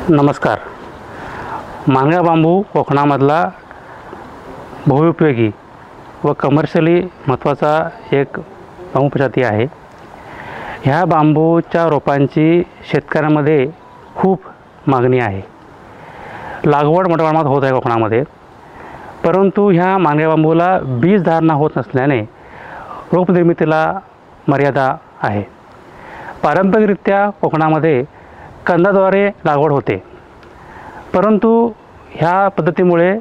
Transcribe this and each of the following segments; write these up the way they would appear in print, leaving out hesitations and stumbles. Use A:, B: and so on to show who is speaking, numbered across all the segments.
A: नमस्कार. मानगा बांबू कोकणामधला बहुउपयोगी व कमर्शियली महत्त्वाचा एक बांबू प्रजाती आहे. ह्या बांबूच्या रोपांची शेतकऱ्यांमध्ये खूप मागणी आहे. लागवड मोठ्या प्रमाणात होत आहे कोकणामध्ये, परंतु ह्या मानगा बांबूला बीज धारणा होत नसल्याने रोपनिर्मितीला मर्यादा आहे. पारंपरिकरित्या कोकणामध्ये कंदाद्वारे लागवड होते, परंतु ह्या पद्धतीमुळे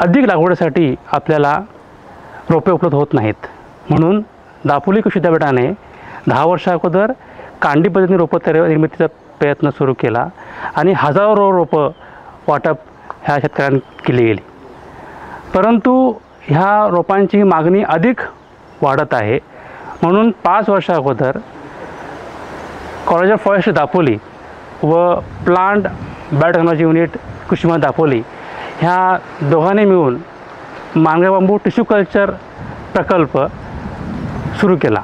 A: अधिक लागवडीसाठी आपल्याला रोपे उपलब्ध होत नाहीत. म्हणून दापोली कृषी विद्यापीठाने 10 वर्षा अगोदर कांडी पद्धतीने रोपं निर्मितीचा प्रयत्न सुरू केला आणि हजारो रोपं वाटप ह्या शेतकऱ्यांनी केली गेली. परंतु ह्या रोपांची मागणी अधिक वाढत आहे. म्हणून 5 वर्षा अगोदर कॉलेज ऑफ फॉरेस्ट्री दापोली व प्लांट बायोटेक्नॉलॉजी युनिट कृषी दापोली ह्या दोघांनी मिळून मानगा बांबू टिश्यू कल्चर प्रकल्प सुरू केला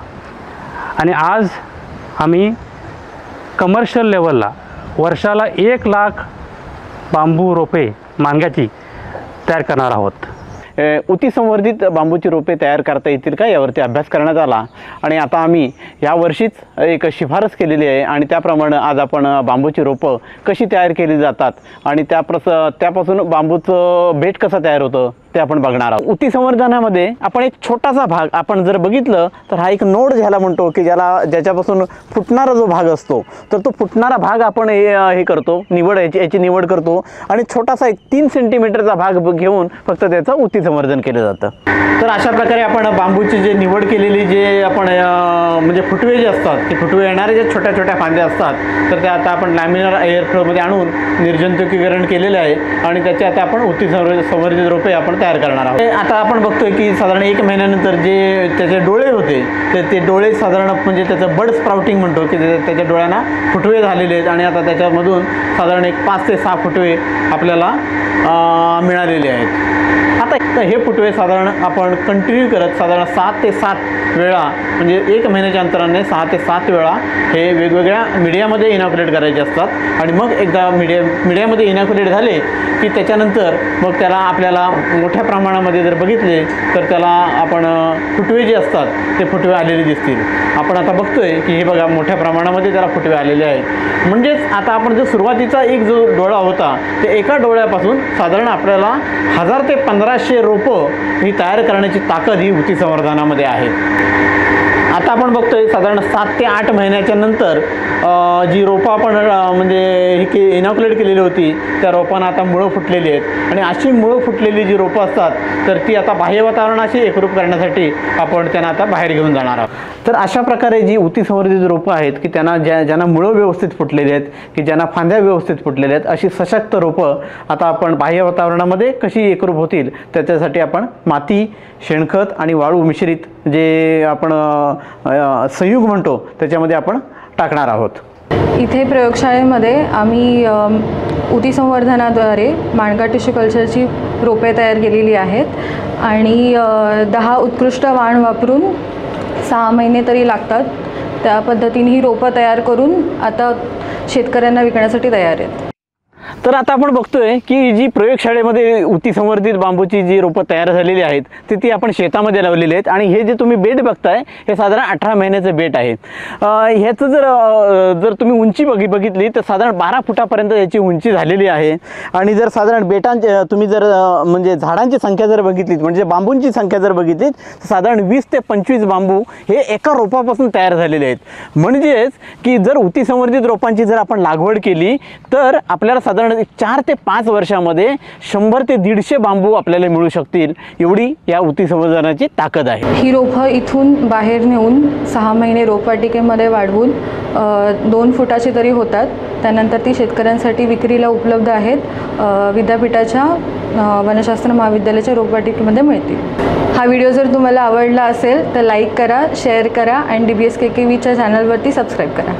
A: आणि आज आम्ही कमर्शियल लेवलला वर्षाला 1 लाख बांबू रोपे मानगाची तयार करणार आहोत.
B: ऊतीसंवर्धित बांबूची रोपे तयार करता येतील का यावरती अभ्यास करण्यात आला आणि आता आम्ही यावर्षीच एक शिफारस केलेली आहे आणि त्याप्रमाणे आज आपण बांबूची रोपं कशी तयार केली जातात आणि त्यापासून बांबूचं बेट कसं तयार होतं ते आपण बघणार आहोत. ऊती संवर्धनामध्ये आपण एक छोटासा भाग आपण जर बघितलं तर हा एक नोड ज्याला म्हणतो की ज्याच्यापासून फुटणारा जो भाग असतो तर तो फुटणारा भाग आपण हे करतो याची निवड करतो आणि छोटासा एक 3 सेंटीमीटरचा भाग घेऊन फक्त त्याचं ऊती संवर्धन केलं जातं. तर अशा प्रकारे आपण बांबूची जे निवड केलेली जे आपण म्हणजे फुटवे जे असतात ते फुटवे येणारे जे छोट्या छोट्या फांद्या असतात तर त्या आता आपण लॅमिनार एअर फ्लोमध्ये आणून निर्जंतुकीकरण केलेले आहे आणि त्याचे आता आपण ऊती संवर्धित रोपे आपण तयार करणार आहोत. आता आपण बघतोय की साधारण 1 महिन्यानंतर जे त्याचे डोळे होते तर ते डोळे साधारण म्हणजे त्याचं बड स्प्राउटिंग म्हणतो की त्याच्या डोळ्यांना फुटवे झालेले आहेत आणि आता त्याच्यामधून साधारण एक 5 ते 6 फुटवे आपल्याला मिळालेले आहेत. आता हे फुटवे साधारण आपण कंटिन्यू करत साधारण 7 ते 7 वेळा म्हणजे 1 महिन्याच्या अंतराने 6 ते 7 वेळा हे वेगवेगळ्या मीडियामध्ये इनॉक्युलेट करायचे असतात आणि मग एकदा मीडियामध्ये इनॉक्युलेट झाले की त्याच्यानंतर मग त्याला आपल्याला मोठ्या प्रमाणामध्ये जर बघितले तर त्याला आपण फुटवे जे असतात ते फुटवे आलेले दिसतील. आपण आता बघतोय की हे बघा मोठ्या प्रमाणामध्ये त्याला फुटवे आलेले आहेत. म्हणजेच आता आपण जो सुरुवातीचा एक जो डोळा होता ते एका डोळ्यापासून साधारण आपल्याला 1000 ते 1500 रोपं ही तयार करण्याची ताकद ही ऊती संवर्धनामध्ये आहे. आता आपण बघतोय साधारण 7 ते 8 महिन्याच्या नंतर जी रोपं आपण म्हणजे ही इनॉक्युलेट केलेली होती त्या रोपांना आता मुळं फुटलेली आहेत आणि अशी मुळं फुटलेली जी रोपं असतात तर ती आता बाह्य वातावरणाशी एकरूप करण्यासाठी आपण त्यांना आता बाहेर घेऊन जाणार आहोत. तर अशा प्रकारे जी ऊती संवर्धित रोपं आहेत की त्यांना ज्यांना मुळं व्यवस्थित फुटलेली आहेत की ज्यांना फांद्या व्यवस्थित फुटलेल्या आहेत अशी सशक्त रोपं आता आपण बाह्य वातावरणामध्ये कशी एकरूप होतील त्याच्यासाठी आपण माती, शेणखत आणि वाळू मिश्रित जे आपण संयुग म्हणतो त्याच्यामध्ये आपण टाकणार आहोत.
C: इथे प्रयोगशाळेमध्ये आम्ही ऊती संवर्धनाद्वारे मानगा टिश्यू कल्चरची रोपे तयार केलेली आहेत आणि 10 उत्कृष्ट वाण वापरून 6 महिने तरी लागतात. त्या पद्धतीने ही रोपं तयार करून आता शेतकऱ्यांना विकण्यासाठी तयार आहेत.
B: तर आता आपण बघतोय की जी प्रयोगशाळेमध्ये ऊती संवर्धित बांबूची जी रोपं तयार झालेली आहेत ती आपण शेतामध्ये लावलेली आहेत आणि हे जे तुम्ही बेट बघताय हे साधारण 18 महिन्याचं बेट आहे. ह्याचं जर तुम्ही उंची बघितली तर साधारण 12 फुटापर्यंत याची उंची झालेली आहे आणि जर साधारण बेटांचे तुम्ही जर म्हणजे झाडांची संख्या जर बघितलीत म्हणजे बांबूंची संख्या जर बघितलीत तर साधारण 20 ते 25 बांबू हे एका रोपापासून तयार झालेले आहेत. म्हणजेच की जर ऊती संवर्धित रोपांची जर आपण लागवड केली तर आपल्याला साधारण 4 ते 5 वर्षामध्ये 100 ते 150 बांबू आपल्याला मिळू शकतील एवढी या ऊती संवर्धनाची ताकद आहे.
C: ही रोपं इथून बाहेर नेऊन 6 महिने रोपवाटिकेमध्ये वाढवून 2 फुटाची तरी होतात. त्यानंतर ती शेतकऱ्यांसाठी विक्रीला उपलब्ध आहेत. विद्यापीठाच्या वनशास्त्र महाविद्यालयाच्या रोपवाटिकेमध्ये मिळतील. हा व्हिडिओ जर तुम्हाला आवडला असेल तर लाईक करा, शेअर करा आणि DBS KKVच्या चॅनलवरती सबस्क्राईब करा.